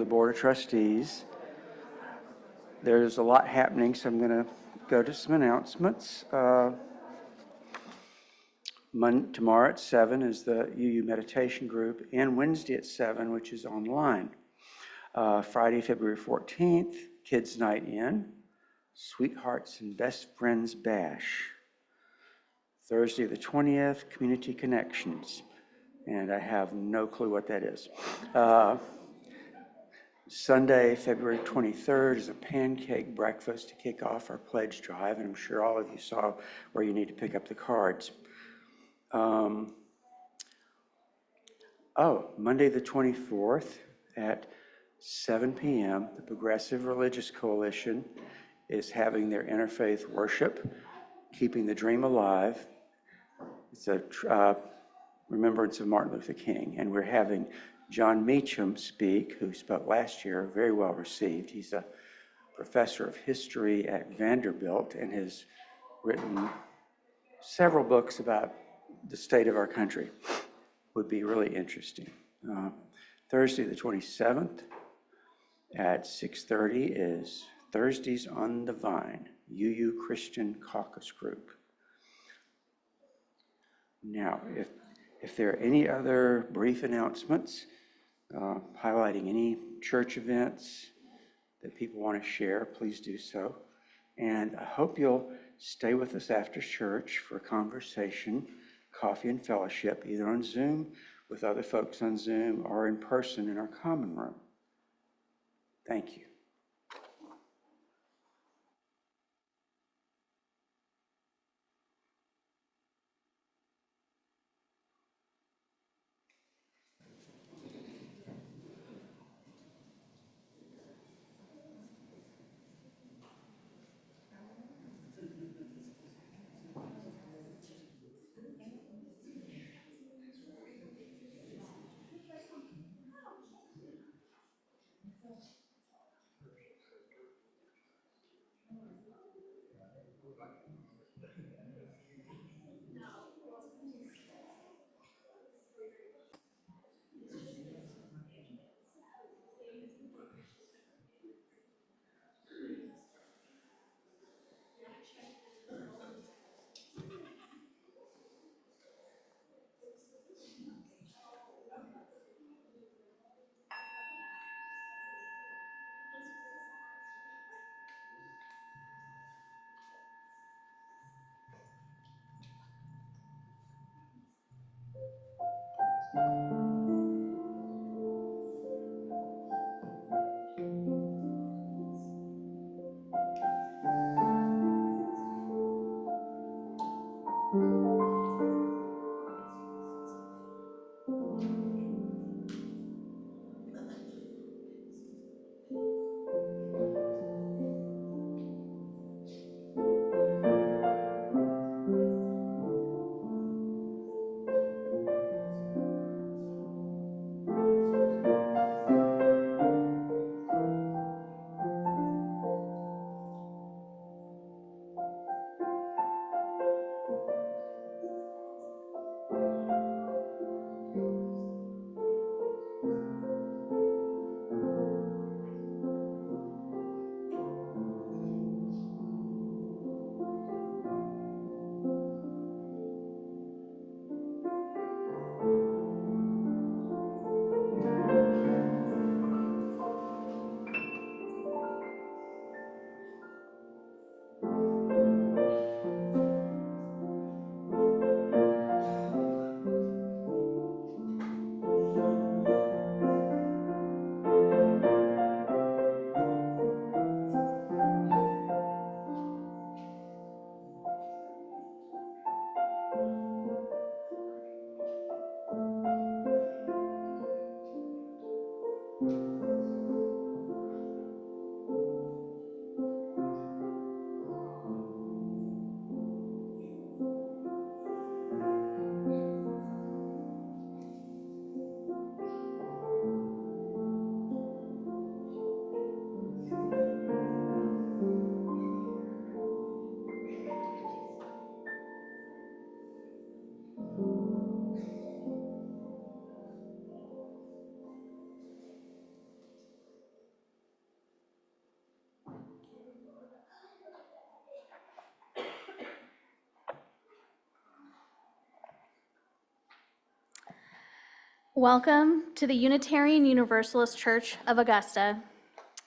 Board of Trustees. There's a lot happening, so I'm going to go to some announcements. Tomorrow at 7 is the UU Meditation Group, and Wednesday at 7, which is online. Friday, February 14th, Kids Night In, Sweethearts and Best Friends Bash. Thursday the 20th, Community Connections, and I have no clue what that is. Sunday, February 23rd is a pancake breakfast to kick off our pledge drive, and I'm sure all of you saw where you need to pick up the cards. Monday the 24th at 7 p.m., the Progressive Religious Coalition is having their interfaith worship, Keeping the Dream Alive. It's a remembrance of Martin Luther King, and we're having John Meacham speak, who spoke last year, very well received. He's a professor of history at Vanderbilt and has written several books about the state of our country. Would be really interesting. Thursday the 27th at 6:30 is Thursdays on the Vine, UU Christian Caucus Group. Now, if there are any other brief announcements highlighting any church events that people want to share, please do so. And I hope you'll stay with us after church for conversation, coffee, and fellowship, either on Zoom with other folks on Zoom or in person in our common room. Thank you. Welcome to the Unitarian Universalist Church of Augusta,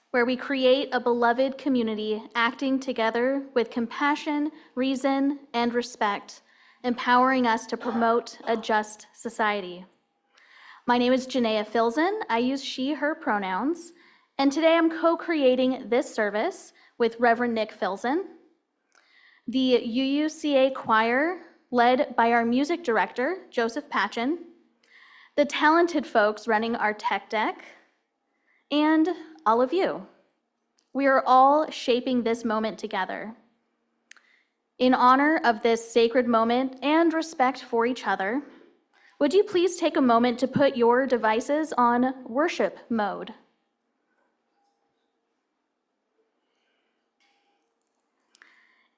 where we create a beloved community acting together with compassion, reason, and respect, empowering us to promote a just society. My name is Janeya Filzen. I use she, her pronouns, and today I'm co-creating this service with Rev Nic Filzen. The UUCA choir, led by our music director, Josef Patchen, the talented folks running our tech deck, and all of you. We are all shaping this moment together. In honor of this sacred moment and respect for each other, would you please take a moment to put your devices on worship mode?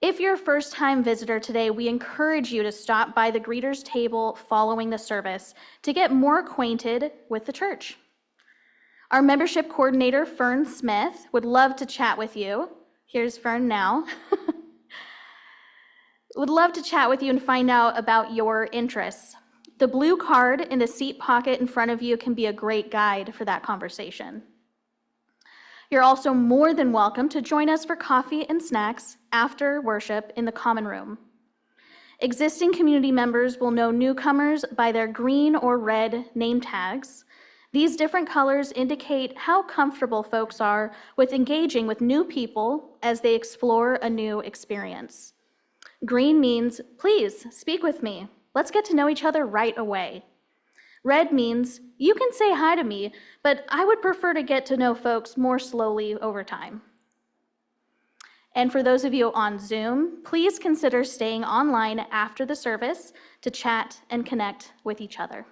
If you're a first-time visitor today, we encourage you to stop by the greeters table following the service to get more acquainted with the church. Our membership coordinator, Fern Smith, would love to chat with you. Here's Fern now. Would love to chat with you and find out about your interests. The blue card in the seat pocket in front of you can be a great guide for that conversation. You're also more than welcome to join us for coffee and snacks after worship in the common room. Existing community members will know newcomers by their green or red name tags. These different colors indicate how comfortable folks are with engaging with new people as they explore a new experience. Green means, please speak with me. Let's get to know each other right away. Red means, you can say hi to me, but I would prefer to get to know folks more slowly over time. And for those of you on Zoom, please consider staying online after the service to chat and connect with each other.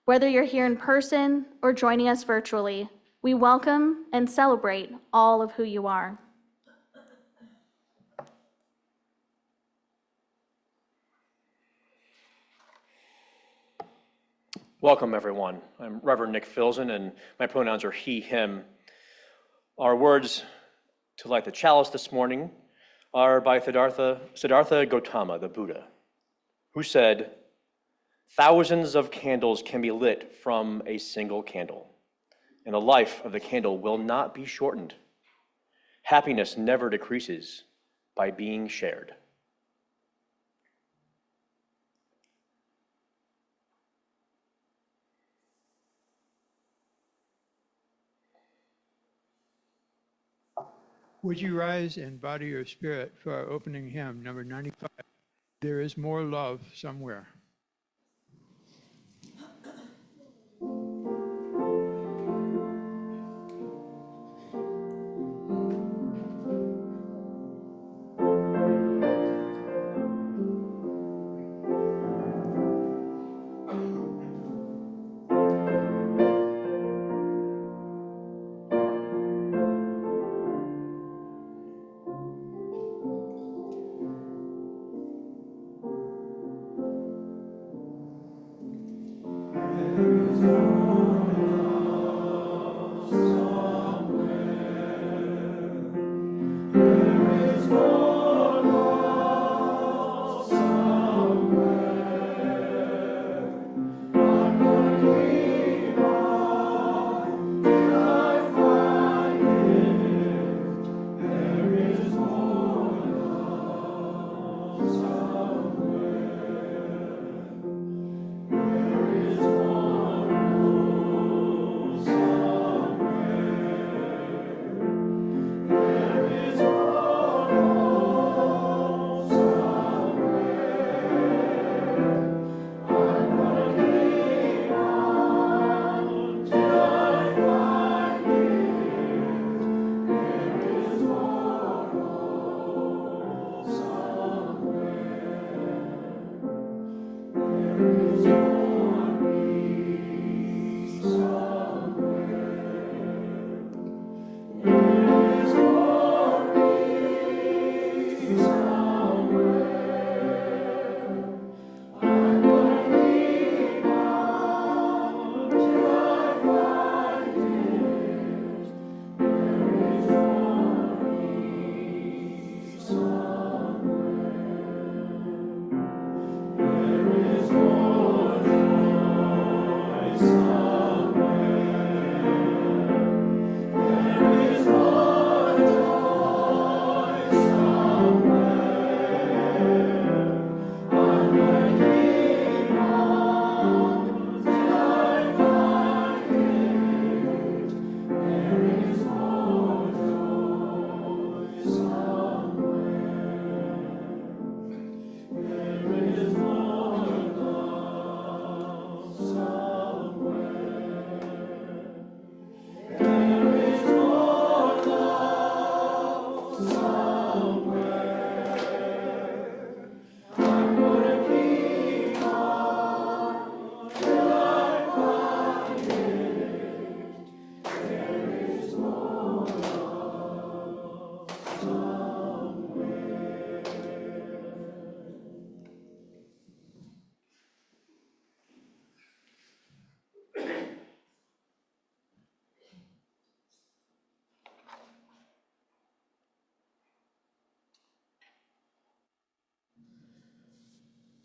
Whether you're here in person or joining us virtually, we welcome and celebrate all of who you are. Welcome, everyone. I'm Rev Nic Filzen, and my pronouns are he, him. Our words to light the chalice this morning are by Siddhartha Gautama, the Buddha, who said, "Thousands of candles can be lit from a single candle, and the life of the candle will not be shortened. Happiness never decreases by being shared." Would you rise in body or spirit for our opening hymn, number 95, There Is More Love Somewhere.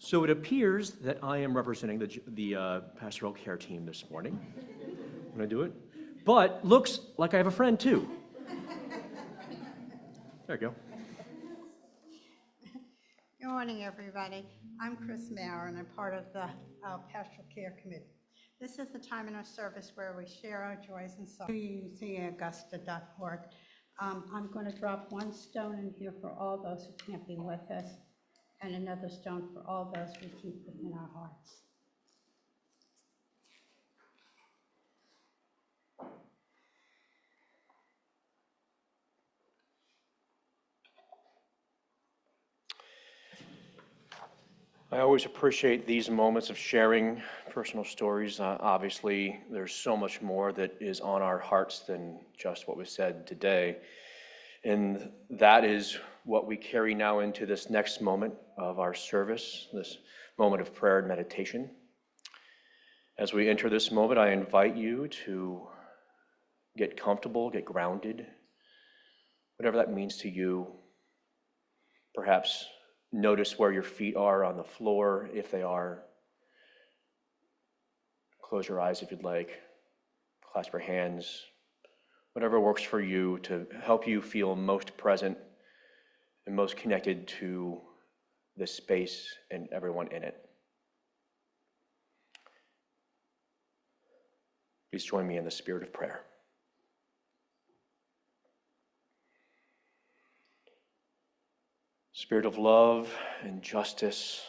So it appears that I am representing the pastoral care team this morning when I do it, but looks like I have a friend too. There you go. Good morning, everybody. I'm Chris Maurer, and I'm part of the Pastoral Care Committee. This is the time in our service where we share our joys and sorrows. UCAugusta.org. I'm going to drop one stone in here for all those who can't be with us, and another stone for all those we keep within our hearts. I always appreciate these moments of sharing personal stories. Obviously, there's so much more that is on our hearts than just what was said today. And that is what we carry now into this next moment of our service, this moment of prayer and meditation. As we enter this moment, I invite you to get comfortable, get grounded, whatever that means to you. Perhaps notice where your feet are on the floor, if they are. Close your eyes if you'd like. Clasp your hands. Whatever works for you to help you feel most present and most connected to this space and everyone in it. Please join me in the spirit of prayer. Spirit of love and justice,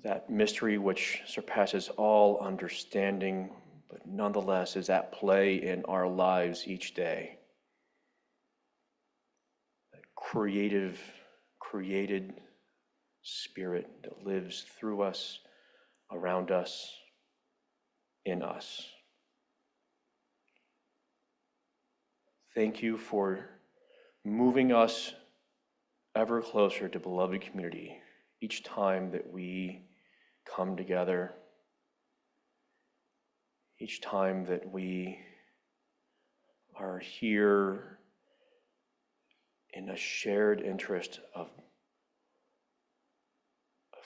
that mystery which surpasses all understanding, but nonetheless is at play in our lives each day. That created spirit that lives through us, around us, in us. Thank you for moving us ever closer to beloved community each time that we come together, each time that we are here in a shared interest of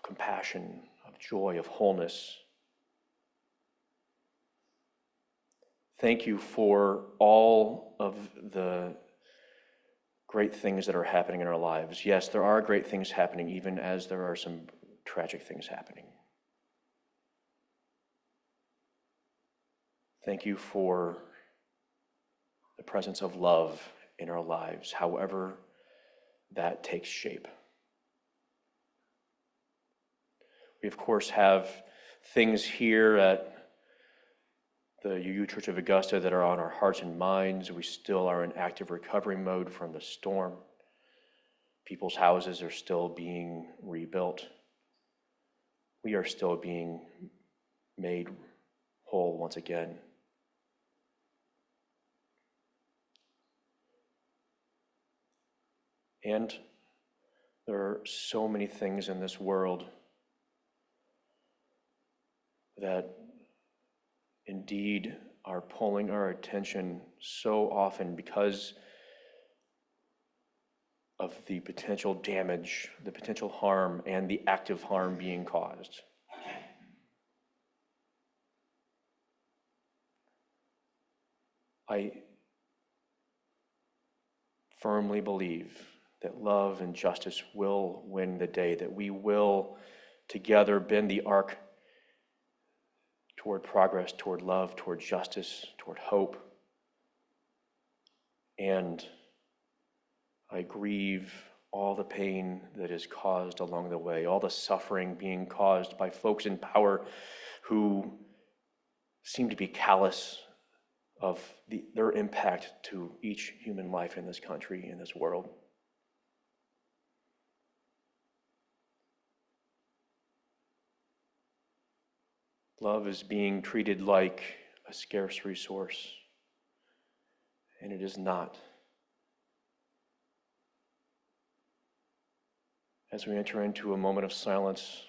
compassion, of joy, of wholeness. Thank you for all of the great things that are happening in our lives. Yes, there are great things happening, even as there are some tragic things happening. Thank you for the presence of love in our lives, however that takes shape. We, of course, have things here at the UU Church of Augusta that are on our hearts and minds. We still are in active recovery mode from the storm. People's houses are still being rebuilt. We are still being made whole once again. And there are so many things in this world that indeed are pulling our attention so often because of the potential damage, the potential harm, and the active harm being caused. I firmly believe that love and justice will win the day, that we will together bend the arc toward progress, toward love, toward justice, toward hope. And I grieve all the pain that is caused along the way, all the suffering being caused by folks in power who seem to be callous of their impact to each human life in this country, in this world. Love is being treated like a scarce resource, and it is not. As we enter into a moment of silence,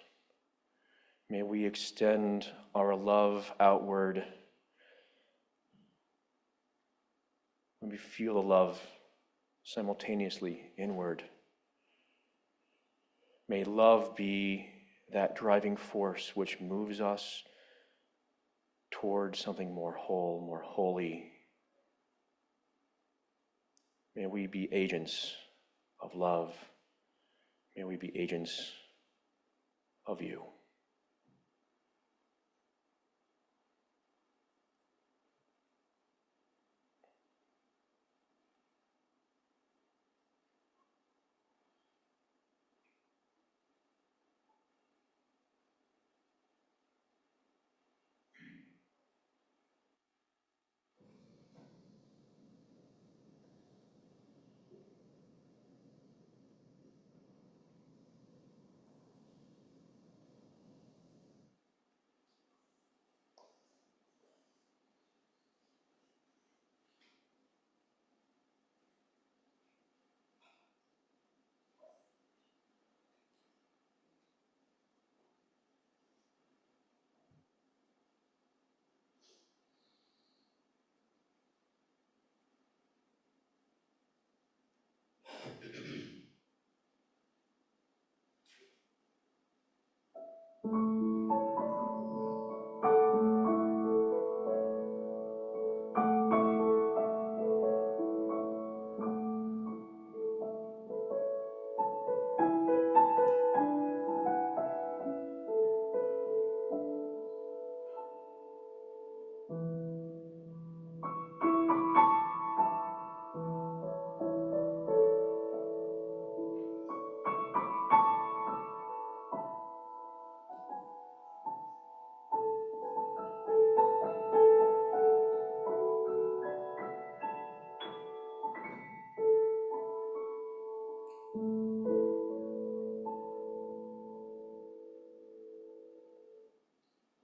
may we extend our love outward. May we feel the love simultaneously inward. May love be that driving force which moves us towards something more whole, more holy. May we be agents of love. May we be agents of you.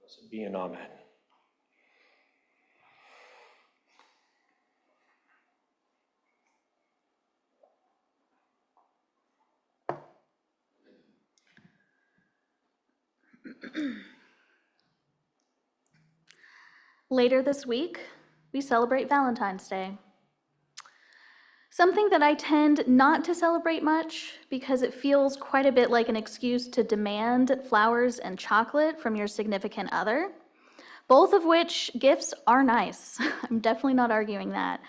Blessed be and amen. Later this week, we celebrate Valentine's Day. Something that I tend not to celebrate much because it feels quite a bit like an excuse to demand flowers and chocolate from your significant other, both of which gifts are nice. I'm definitely not arguing that.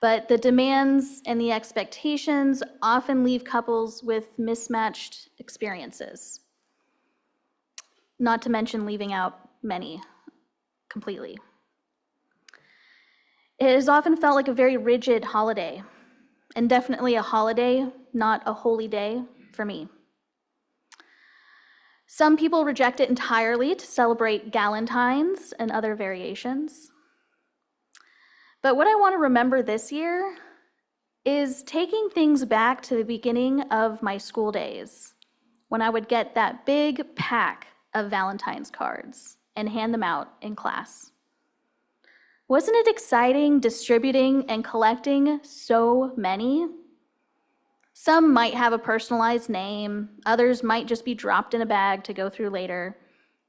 But the demands and the expectations often leave couples with mismatched experiences, not to mention leaving out many completely. It has often felt like a very rigid holiday, and definitely a holiday, not a holy day for me. Some people reject it entirely to celebrate Galentine's and other variations. But what I want to remember this year is taking things back to the beginning of my school days, when I would get that big pack of Valentine's cards and hand them out in class. Wasn't it exciting distributing and collecting so many? Some might have a personalized name, others might just be dropped in a bag to go through later,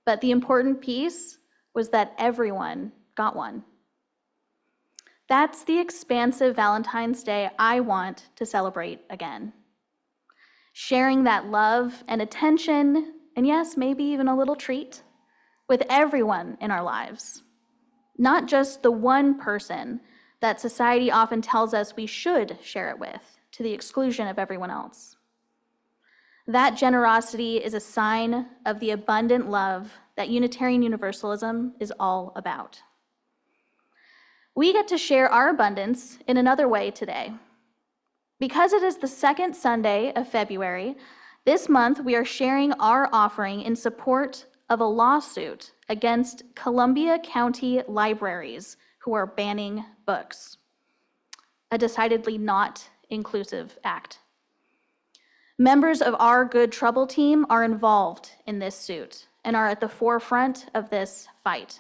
but the important piece was that everyone got one. That's the expansive Valentine's Day I want to celebrate again. Sharing that love and attention, and yes, maybe even a little treat, with everyone in our lives. Not just the one person that society often tells us we should share it with, to the exclusion of everyone else. That generosity is a sign of the abundant love that Unitarian Universalism is all about. We get to share our abundance in another way today. Because it is the second Sunday of February, this month we are sharing our offering in support of a lawsuit against Columbia County libraries who are banning books. A decidedly not inclusive act. Members of our Good Trouble team are involved in this suit and are at the forefront of this fight.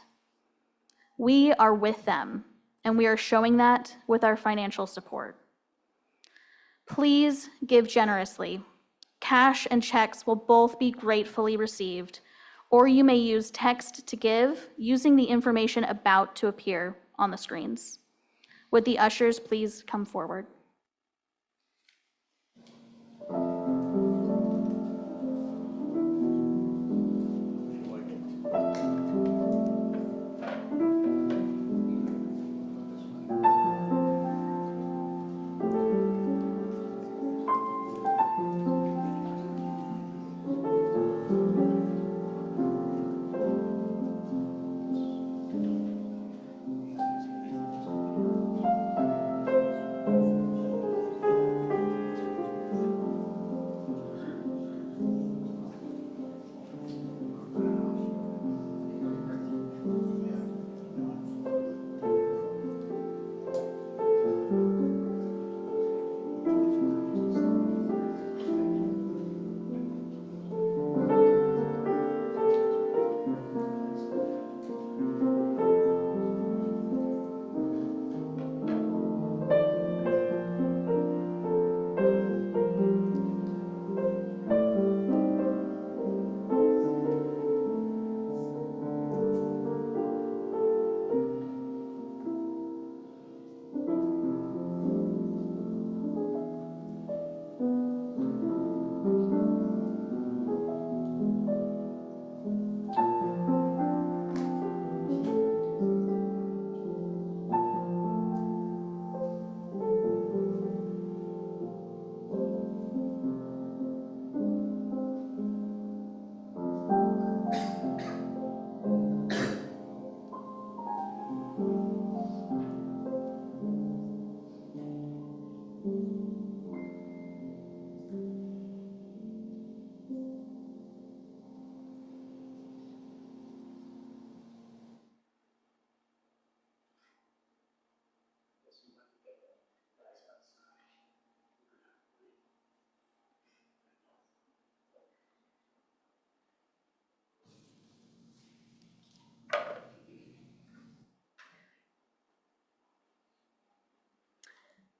We are with them, and we are showing that with our financial support. Please give generously. Cash and checks will both be gratefully received, or you may use text to give using the information about to appear on the screens. Would the ushers please come forward?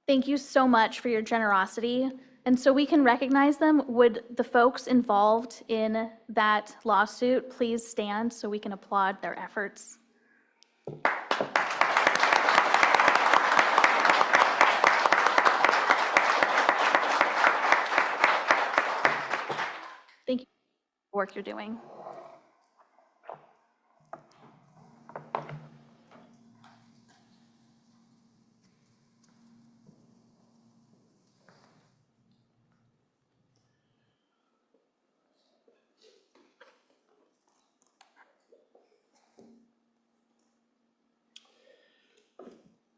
Thank you so much for your generosity. And so we can recognize them, would the folks involved in that lawsuit please stand so we can applaud their efforts? Thank you for the work you're doing.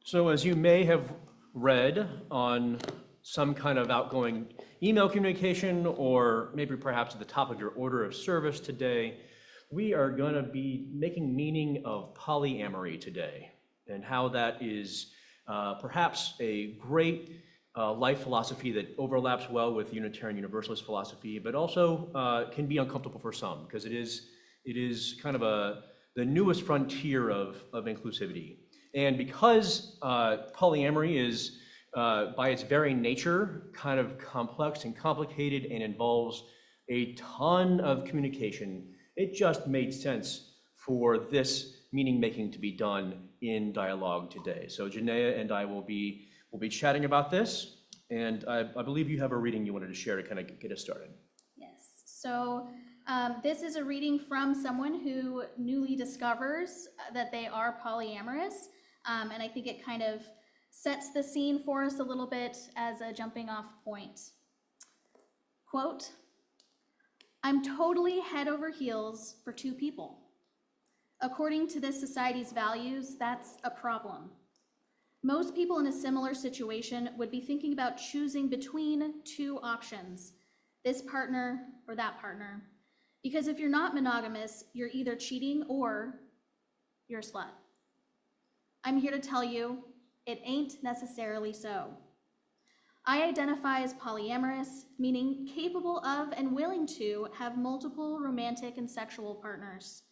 So as you may have read on some kind of outgoing email communication, or maybe perhaps at the top of your order of service today, we are going to be making meaning of polyamory today, and how that is perhaps a great life philosophy that overlaps well with Unitarian Universalist philosophy, but also can be uncomfortable for some, because it is kind of the newest frontier of inclusivity. And because polyamory is, by its very nature, kind of complex and complicated and involves a ton of communication, it just made sense for this meaning-making to be done in dialogue today. So Janeya and I will be chatting about this, and I believe you have a reading you wanted to share to kind of get us started. Yes, so this is a reading from someone who newly discovers that they are polyamorous. And I think it kind of sets the scene for us a little bit as a jumping off point. Quote, "I'm totally head over heels for two people. According to this society's values, that's a problem. Most people in a similar situation would be thinking about choosing between two options, this partner or that partner. Because if you're not monogamous, you're either cheating or you're a slut. I'm here to tell you, it ain't necessarily so. I identify as polyamorous, meaning capable of and willing to have multiple romantic and sexual partners.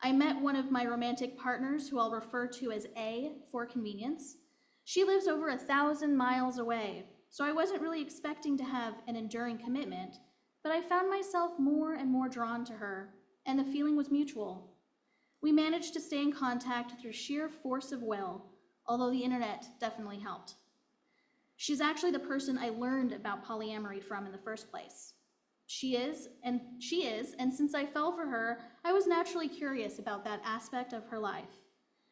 I met one of my romantic partners, who I'll refer to as A for convenience. She lives over 1,000 miles away, so I wasn't really expecting to have an enduring commitment, but I found myself more and more drawn to her, and the feeling was mutual. We managed to stay in contact through sheer force of will, although the internet definitely helped. She's actually the person I learned about polyamory from in the first place. She is, and since I fell for her, I was naturally curious about that aspect of her life.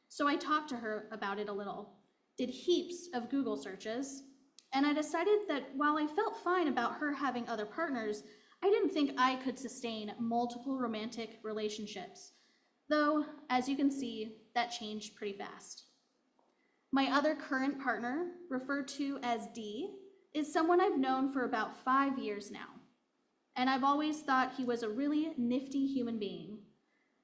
So I talked to her about it a little, did heaps of Google searches, and I decided that while I felt fine about her having other partners, I didn't think I could sustain multiple romantic relationships. Though, as you can see, that changed pretty fast. My other current partner, referred to as D, is someone I've known for about 5 years now, and I've always thought he was a really nifty human being.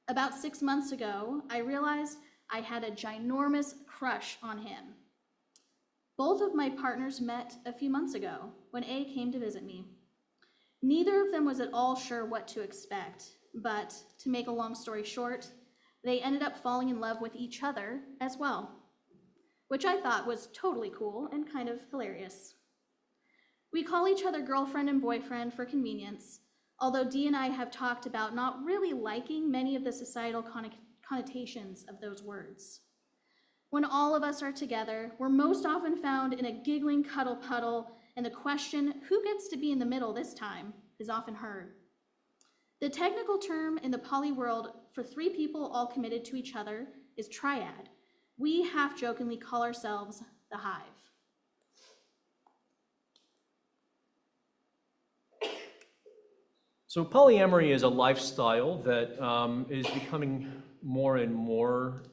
About 6 months ago, I realized I had a ginormous crush on him. Both of my partners met a few months ago when A came to visit me. Neither of them was at all sure what to expect, but to make a long story short, they ended up falling in love with each other as well, which I thought was totally cool and kind of hilarious. We call each other girlfriend and boyfriend for convenience, although Dee and I have talked about not really liking many of the societal connotations of those words. When all of us are together, we're most often found in a giggling cuddle puddle, and the question, who gets to be in the middle this time, is often heard. The technical term in the poly world for three people all committed to each other is triad. We half-jokingly call ourselves the Hive. So polyamory is a lifestyle that is becoming more and more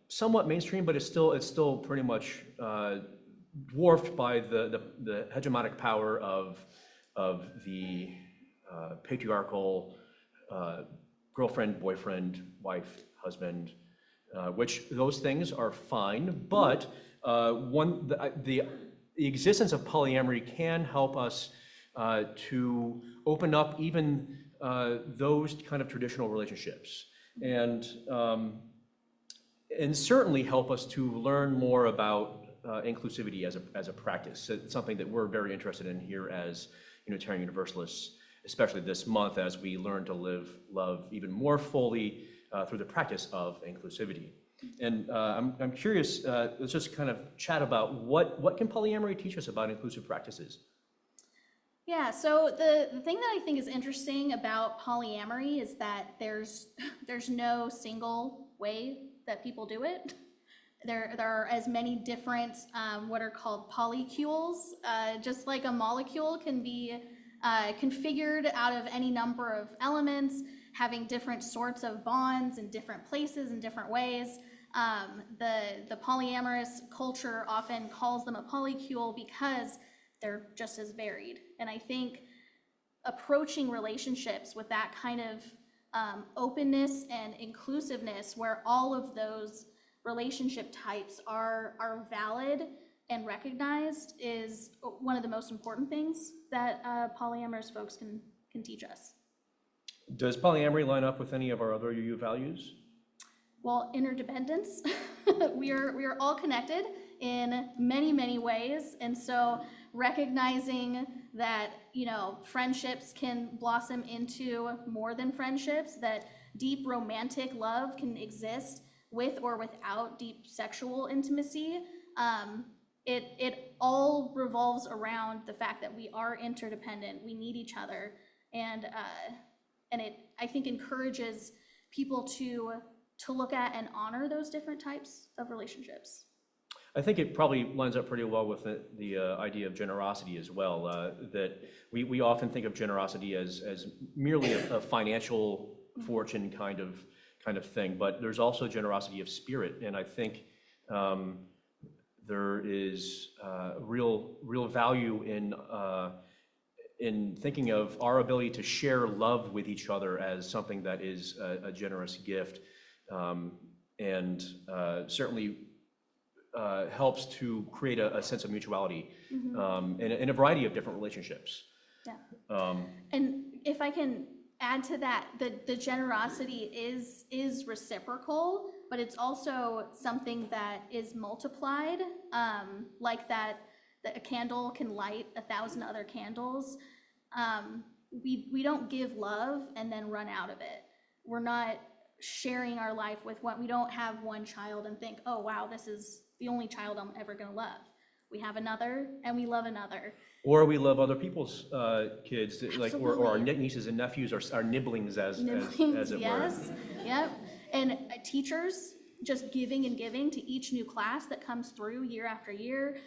somewhat mainstream, but it's still pretty much dwarfed by the hegemonic power of the patriarchal girlfriend, boyfriend, wife, husband, which those things are fine, but the existence of polyamory can help us to open up even those kind of traditional relationships. And and certainly help us to learn more about inclusivity as a practice. It's something that we're very interested in here as Unitarian Universalists, especially this month as we learn to live love even more fully through the practice of inclusivity. And I'm curious, let's just kind of chat about what can polyamory teach us about inclusive practices? Yeah, so the thing that I think is interesting about polyamory is that there's no single way that people do it. There are as many different what are called polycules, just like a molecule can be configured out of any number of elements, having different sorts of bonds in different places in different ways. The polyamorous culture often calls them a polycule because they're just as varied. And I think approaching relationships with that kind of openness and inclusiveness, where all of those relationship types are valid and recognized, is one of the most important things that polyamorous folks can teach us. Does polyamory line up with any of our other UU values? Well, interdependence. we are all connected in many, many ways, and so recognizing that friendships can blossom into more than friendships, that deep romantic love can exist with or without deep sexual intimacy. It all revolves around the fact that we are interdependent, we need each other, and it, I think, encourages people to look at and honor those different types of relationships. I think it probably lines up pretty well with the idea of generosity as well, that we often think of generosity as merely a financial fortune kind of thing, but there's also generosity of spirit, and I think there is real value in thinking of our ability to share love with each other as something that is a generous gift, and certainly helps to create a sense of mutuality in a variety of different relationships. Yeah. And if I can add to that, the generosity is reciprocal, but it's also something that is multiplied, like that a candle can light 1,000 other candles. We don't give love and then run out of it. We're not sharing our life with one. We don't have one child and think, oh wow, this is the only child I'm ever going to love. We have another, and we love another. Or we love other people's kids, like or our Absolutely. nieces and nephews, our nibblings, as it Yes, were. yep. And teachers just giving and giving to each new class that comes through year after year.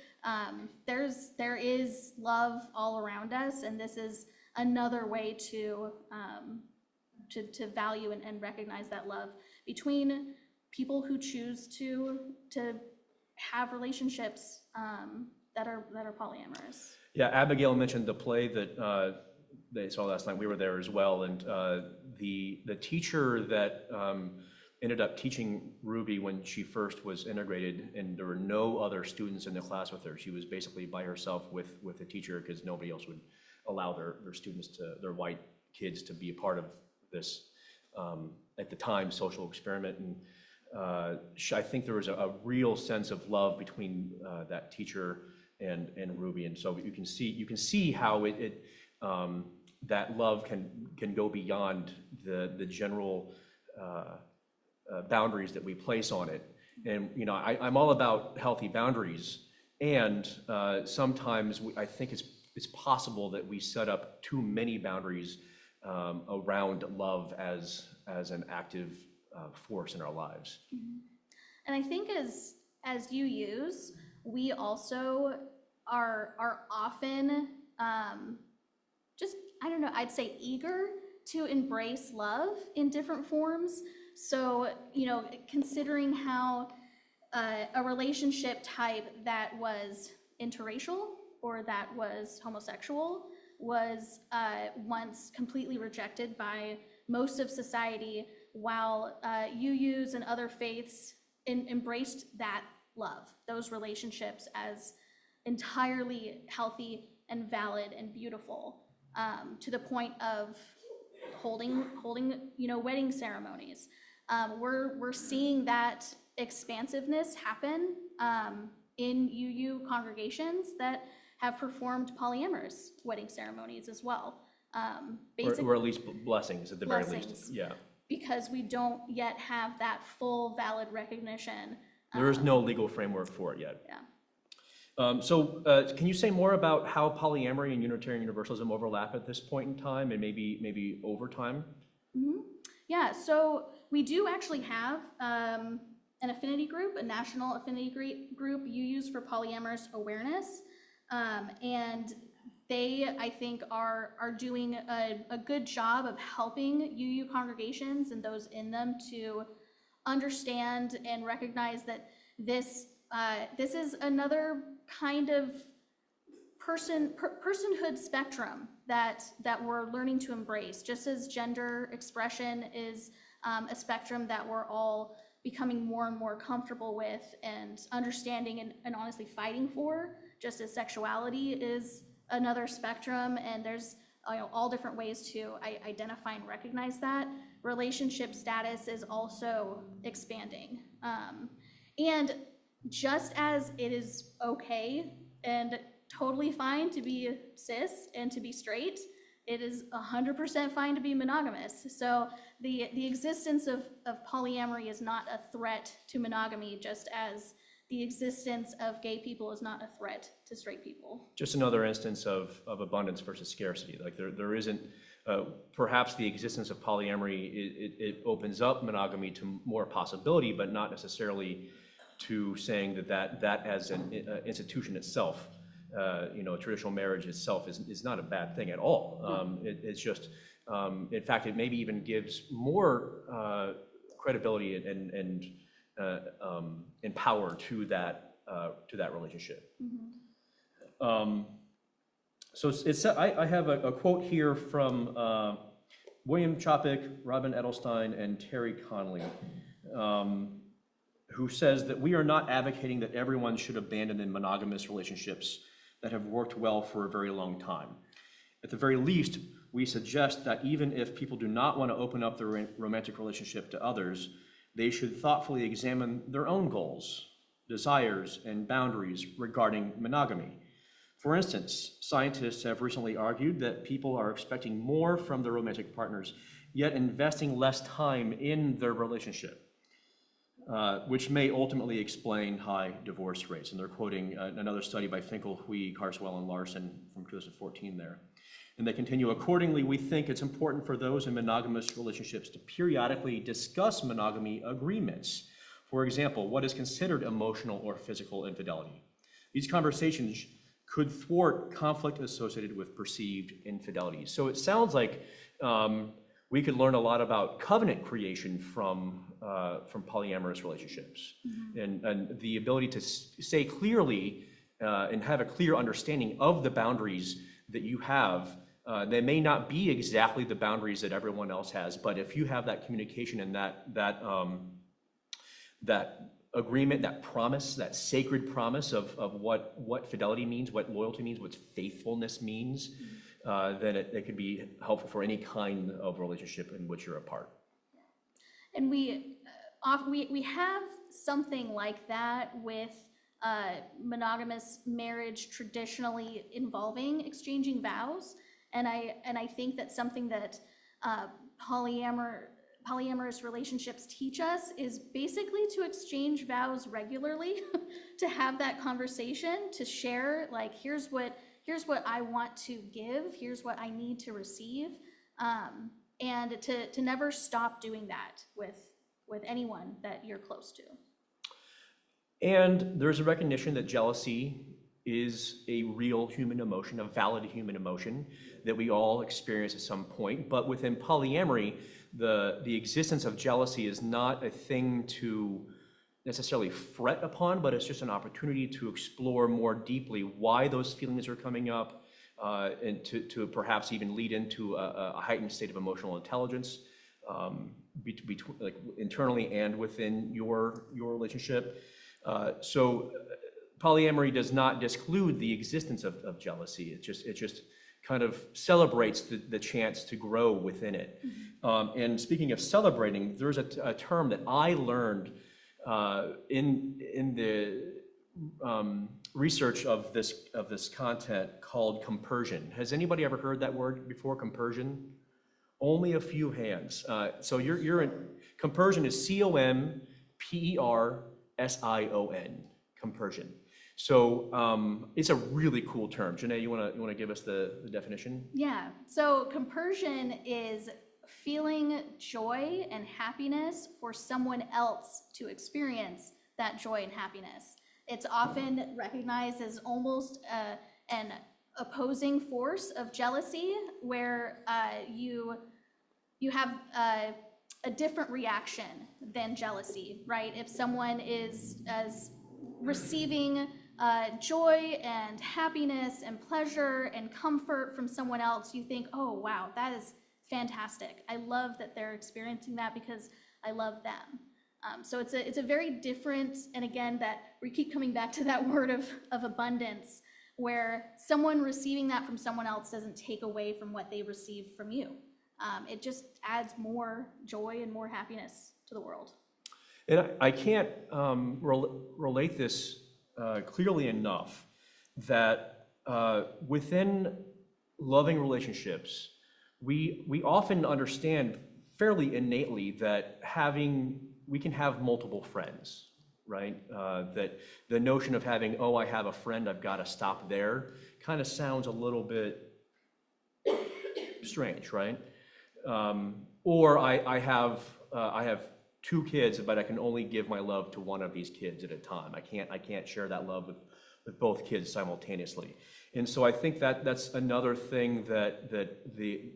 There is love all around us, and this is another way to value and recognize that love between people who choose to have relationships that are polyamorous. Yeah, Abigail mentioned the play that they saw last night. We were there as well, and the teacher that ended up teaching Ruby when she first was integrated, and there were no other students in the class with her. She was basically by herself with the teacher because nobody else would allow their students their white kids to be a part of this at the time social experiment. And I think there was a real sense of love between that teacher and Ruby, and so you can see how it that love can go beyond the general boundaries that we place on it. And I'm all about healthy boundaries, and sometimes I think it's possible that we set up too many boundaries around love as an active force in our lives. Mm-hmm. And I think as UUs, we also are often just, I don't know, I'd say eager to embrace love in different forms. So, considering how a relationship type that was interracial or that was homosexual was once completely rejected by most of society, while UUs and other faiths embraced that love, those relationships as entirely healthy and valid and beautiful, to the point of holding wedding ceremonies. We're seeing that expansiveness happen in UU congregations that have performed polyamorous wedding ceremonies as well. Or at least blessings at the very Blessings. least. Yeah. Because we don't yet have that full valid recognition. There is no legal framework for it yet. Yeah. Can you say more about how polyamory and Unitarian Universalism overlap at this point in time and maybe over time? Yeah, so we do actually have an affinity group, a national affinity group UUs for polyamorous awareness. And they, I think, are doing a good job of helping UU congregations and those in them to understand and recognize that this is another kind of personhood spectrum that we're learning to embrace, just as gender expression is a spectrum that we're all becoming more and more comfortable with and understanding and honestly fighting for, just as sexuality is another spectrum, and there's all different ways to identify and recognize that. Relationship status is also expanding. And just as it is okay and totally fine to be cis and to be straight, it is 100% fine to be monogamous. So the existence of polyamory is not a threat to monogamy, just as the existence of gay people is not a threat to straight people. Just another instance of abundance versus scarcity. Like there isn't, perhaps the existence of polyamory, it opens up monogamy to more possibility, but not necessarily to saying that as an institution itself, traditional marriage itself is not a bad thing at all. It's just, in fact, it maybe even gives more credibility and power to that relationship. I have a quote here from William Chopik, Robin Edelstein, and Terry Connolly, who says that we are not advocating that everyone should abandon in monogamous relationships that have worked well for a very long time. At the very least, we suggest that even if people do not want to open up their romantic relationship to others, they should thoughtfully examine their own goals, desires, and boundaries regarding monogamy. For instance, scientists have recently argued that people are expecting more from their romantic partners, yet investing less time in their relationship, which may ultimately explain high divorce rates. And they're quoting another study by Finkel, Hui, Carswell, and Larson from 2014 there. And they continue, accordingly, we think it's important for those in monogamous relationships to periodically discuss monogamy agreements. For example, what is considered emotional or physical infidelity. These conversations could thwart conflict associated with perceived infidelity. So it sounds like we could learn a lot about covenant creation from polyamorous relationships, and the ability to say clearly and have a clear understanding of the boundaries that you have. They may not be exactly the boundaries that everyone else has, but if you have that communication and that agreement, that promise, that sacred promise of what fidelity means, what loyalty means, what faithfulness means, then it could be helpful for any kind of relationship in which you're a part. And we have something like that with monogamous marriage traditionally involving exchanging vows. And I think that something that polyamorous relationships teach us is basically to exchange vows regularly, to have that conversation, to share, like, here's what I want to give, here's what I need to receive, and to never stop doing that with anyone that you're close to. And there's a recognition that jealousy is a real human emotion, a valid human emotion that we all experience at some point. But within polyamory, the existence of jealousy is not a thing to necessarily fret upon, but it's just an opportunity to explore more deeply why those feelings are coming up, and to perhaps even lead into a heightened state of emotional intelligence, like internally and within your relationship. So polyamory does not disclude the existence of jealousy. It just kind of celebrates the chance to grow within it. And speaking of celebrating, there's a term that I learned in the research of this content called compersion. Has anybody ever heard that word before, compersion? Only a few hands. So you're in, compersion is COMPERSION, compersion. So it's a really cool term. Janeya, you wanna give us the definition? Yeah, so compersion is feeling joy and happiness for someone else to experience that joy and happiness. It's often recognized as almost an opposing force of jealousy, where you have a different reaction than jealousy, right? If someone is receiving joy and happiness and pleasure and comfort from someone else, you think, oh, wow, that is fantastic. I love that they're experiencing that because I love them. So it's a very different, and again, that we keep coming back to that word of abundance, where someone receiving that from someone else doesn't take away from what they receive from you. It just adds more joy and more happiness to the world. And I can't relate this clearly enough that within loving relationships, we often understand fairly innately that we can have multiple friends, right? That the notion of having, oh, I have a friend, I've got to stop there, kind of sounds a little bit strange, right? Or I have 2 kids, but I can only give my love to one of these kids at a time. I can't share that love with both kids simultaneously. And so I think that's another thing that the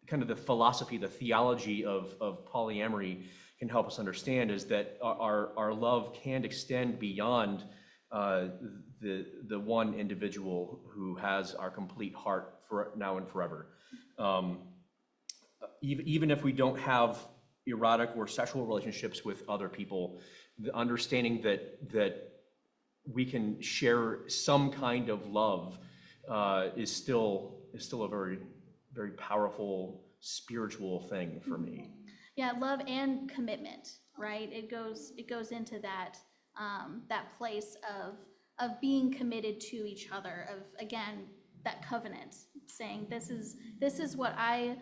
kind of the philosophy, the theology of polyamory can help us understand, is that our love can extend beyond the one individual who has our complete heart for now and forever. Even if we don't have erotic or sexual relationships with other people, the understanding that we can share some kind of love is still a very, very powerful spiritual thing for me. Yeah, love and commitment, right? It goes into that that place of being committed to each other, of, again, that covenant, saying this is what I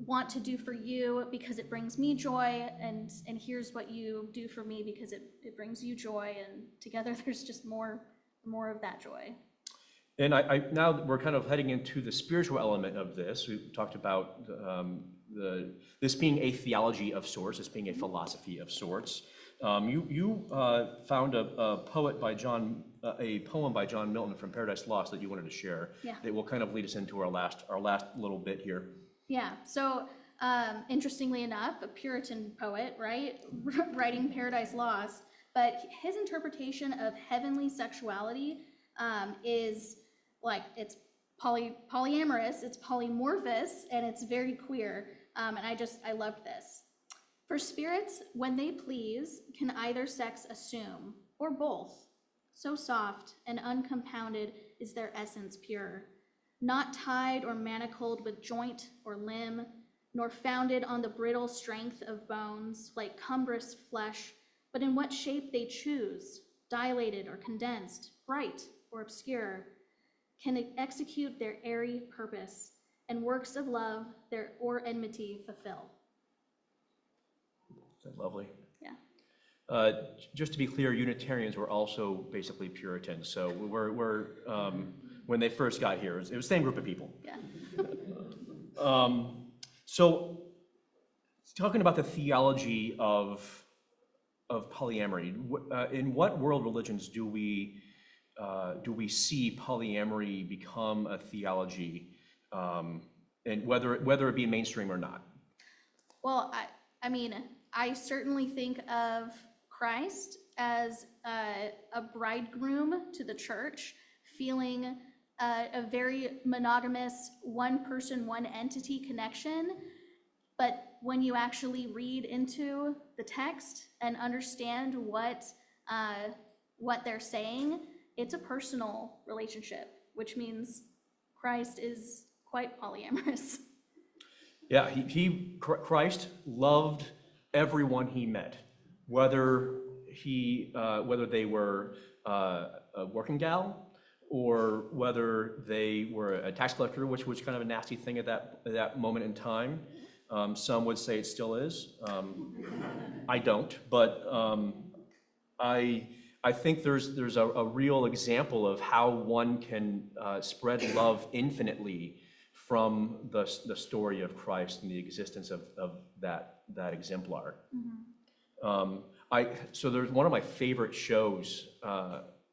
want to do for you because it brings me joy, and here's what you do for me because it brings you joy, and together there's just more of that joy. And I now that we're kind of heading into the spiritual element of this. We talked about this being a theology of sorts, this being a philosophy of sorts. You found a poem by John Milton from Paradise Lost that you wanted to share. Yeah. That will kind of lead us into our last little bit here. Yeah, so interestingly enough, a Puritan poet, right, writing Paradise Lost, but his interpretation of heavenly sexuality is like, it's polyamorous, it's polymorphous, and it's very queer, and I loved this. For spirits, when they please, can either sex assume, or both. So soft and uncompounded is their essence pure, not tied or manacled with joint or limb, nor founded on the brittle strength of bones, like cumbrous flesh, but in what shape they choose, dilated or condensed, bright or obscure, can execute their airy purpose, and works of love or enmity fulfill. Is that lovely? Yeah. Just to be clear, Unitarians were also basically Puritans. So we're when they first got here, it was the same group of people. Yeah. So talking about the theology of polyamory, in what world religions do we see polyamory become a theology, and whether it be mainstream or not? Well, I mean, I certainly think of Christ as a bridegroom to the church, feeling a very monogamous one person, one entity connection. But when you actually read into the text and understand what they're saying, it's a personal relationship, which means Christ is quite polyamorous. Yeah, Christ loved everyone he met, whether whether they were a working gal or whether they were a tax collector, which was kind of a nasty thing at that moment in time. Some would say it still is. I don't, but I think there's a real example of how one can spread love infinitely from the story of Christ and the existence of that exemplar. So there's one of my favorite shows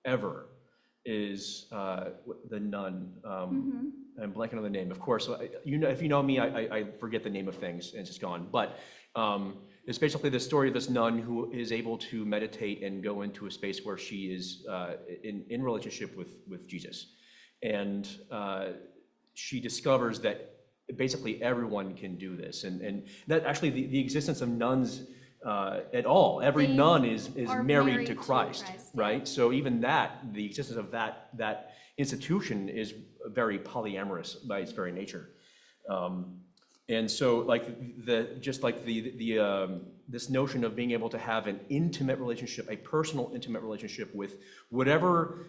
ever is The Nun. I'm blanking on the name. Of course, if you know me, I forget the name of things and it's just gone. But it's basically the story of this nun who is able to meditate and go into a space where she is in relationship with Jesus. And she discovers that basically everyone can do this. And that actually the existence of nuns at all, every nun is married to Christ, right? So even the existence of that institution is very polyamorous by its very nature. And so this notion of being able to have an intimate relationship, a personal intimate relationship with whatever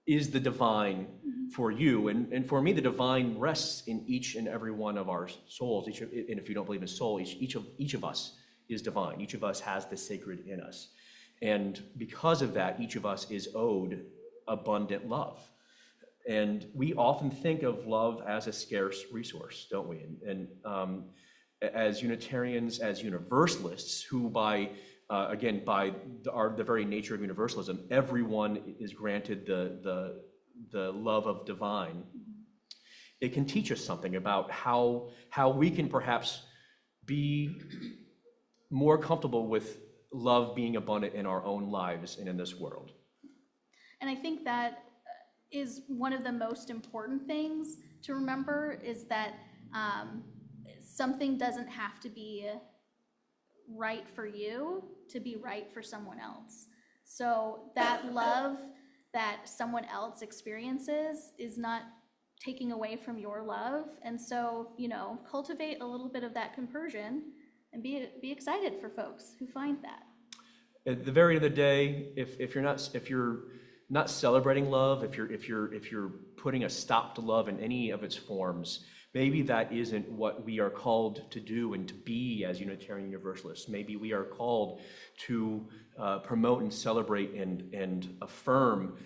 is the divine for you. And for me, the divine rests in each and every one of our souls. And if you don't believe in soul, each of us is divine. Each of us has the sacred in us. And because of that, each of us is owed abundant love. And we often think of love as a scarce resource, don't we? And as Unitarians, as Universalists, who by the very nature of universalism, everyone is granted the love of divine. It can teach us something about how we can perhaps be more comfortable with love being abundant in our own lives and in this world. And I think that is one of the most important things to remember, is that something doesn't have to be right for you to be right for someone else. So that love that someone else experiences is not taking away from your love. And so, cultivate a little bit of that compersion and be excited for folks who find that. At the very end of the day, if you're not celebrating love, if you're putting a stop to love in any of its forms, maybe that isn't what we are called to do and to be as Unitarian Universalists. Maybe we are called to promote and celebrate and affirm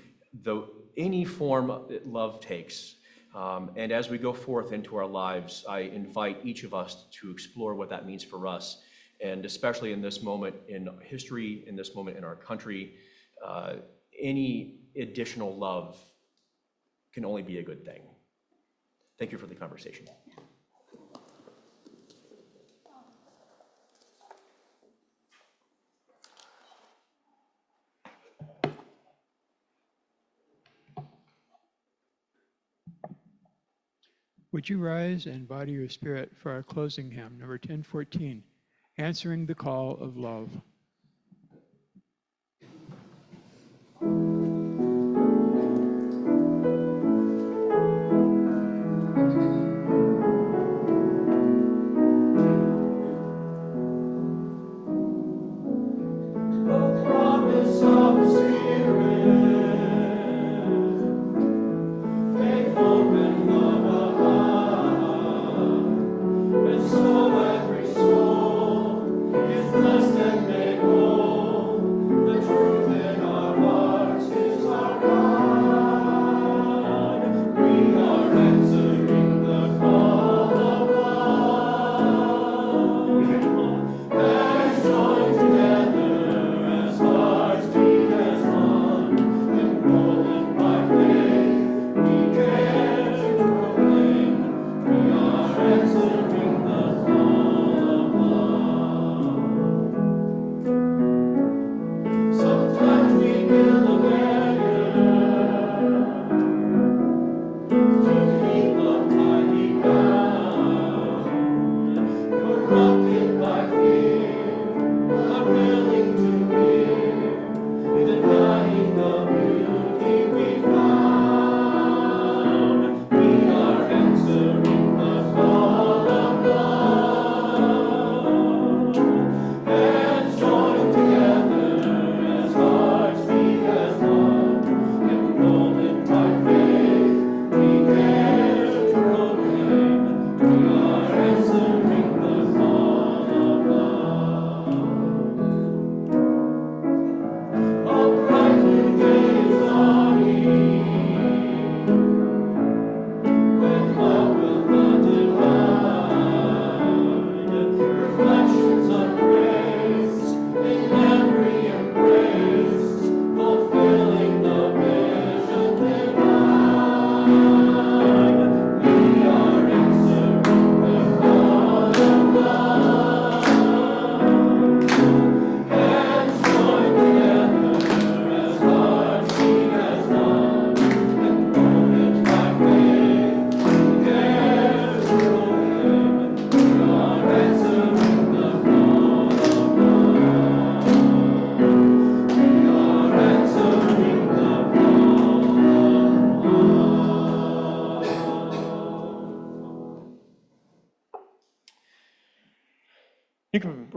any form that love takes. And as we go forth into our lives, I invite each of us to explore what that means for us. And especially in this moment in history, in this moment in our country, any additional love can only be a good thing. Thank you for the conversation. Would you rise and body your spirit for our closing hymn, number 1014, Answering the Call of Love. Blessed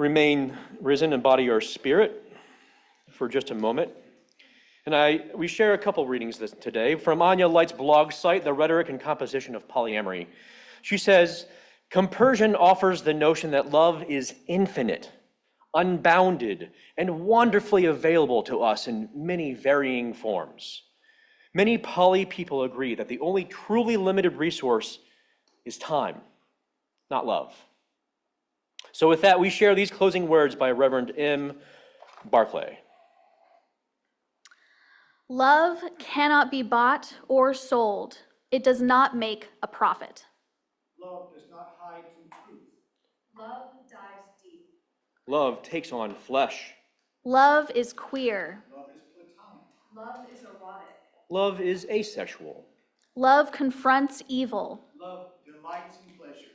remain risen in body or spirit for just a moment. And we share a couple readings today from Anya Light's blog site, The Rhetoric and Composition of Polyamory. She says, compersion offers the notion that love is infinite, unbounded, and wonderfully available to us in many varying forms. Many poly people agree that the only truly limited resource is time, not love. So with that, we share these closing words by Reverend M. Barclay. Love cannot be bought or sold. It does not make a profit. Love does not hide from truth. Love dives deep. Love takes on flesh. Love is queer. Love is platonic. Love is erotic. Love is asexual. Love confronts evil. Love delights in pleasure.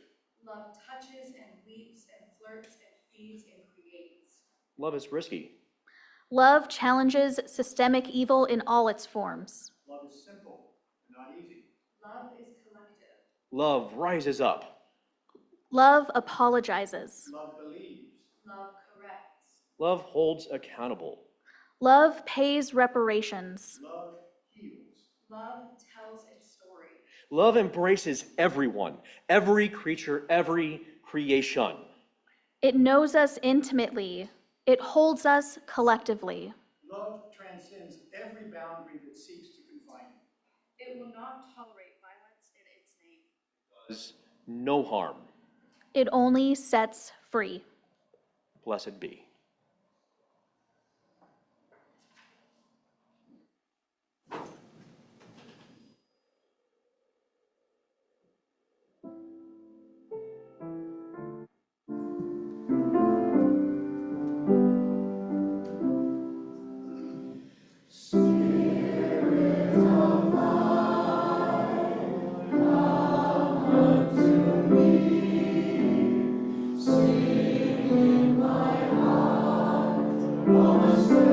Love touches and weeps and flirts and feeds and creates. Love is risky. Love challenges systemic evil in all its forms. Love is simple and not easy. Love is collective. Love rises up. Love apologizes. Love believes. Love corrects. Love holds accountable. Love pays reparations. Love heals. Love tells a story. Love embraces everyone, every creature, every creation. It knows us intimately. It holds us collectively. Love transcends every boundary that seeks to confine it. It will not tolerate violence in its name. Does no harm. It only sets free. Blessed be. Always